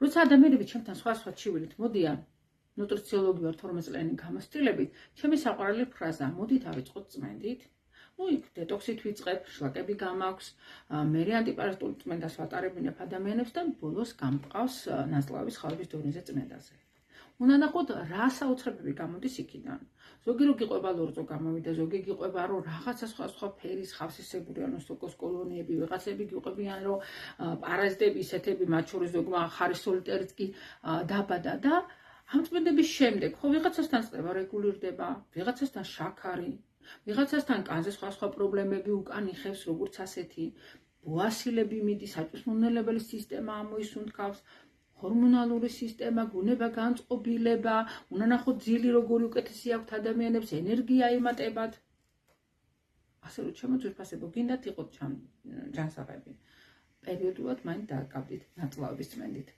როცა ადამიანები ჩემთან სხვა ჩივილით მოდიან, ნუტრიციოლოგი ვარ 12 წლიანი გამოცდილებით, ჩემი საყვარელი ფრაზა, მოდით ავიწყოთ წმენდით. იქ დეტოქსით ვიწყებ, შლაკები გამაქვს, მე ანტიპარაზიტული წმენდას ვატარებინებ ადამიანებს და ბოლოს გამყავს ნაწლავის ხარების დონეზე წმენდაზე. უნდა ნახოთ რა საოცრებები გამოდის იქიდან. ზოგი რო გიყვება ლორწო გამოვიდა, ზოგი გიყვება რომ რაღაცა სხვა ფერის ხავსისებური ანუ სოკოს კოლონიები, ვიღაცები გიყვებიან რომ პარაზიტები ისეთები, მათ შორის ზოგმა ხარისოლტერიც კი დაბადა და ამ წმენდების შემდეგ ხო ვიღაცასთან წლება რეგულირდება, ვიღაცასთან შაქარი, ვიღაცასთან კანზე სხვა პრობლემები უკან იხევს, როგორც ასეთი ბოასილები მიდის, საჭმელნელებელი სისტემა ამოისუნთქავს, ჰორმონალური სისტემა, გუნება განწყობილება, უნდა ნახოთ ძილი როგორი უკეთესი აქვთ ადამიანებს, ენერგია ემატებათ. ასე რომ ჩემო ძვირფასებო, გინდათ იყოთ ჯანსაღები. პერიოდულად მაინც დააკავდით ნაწლავების წმენდით.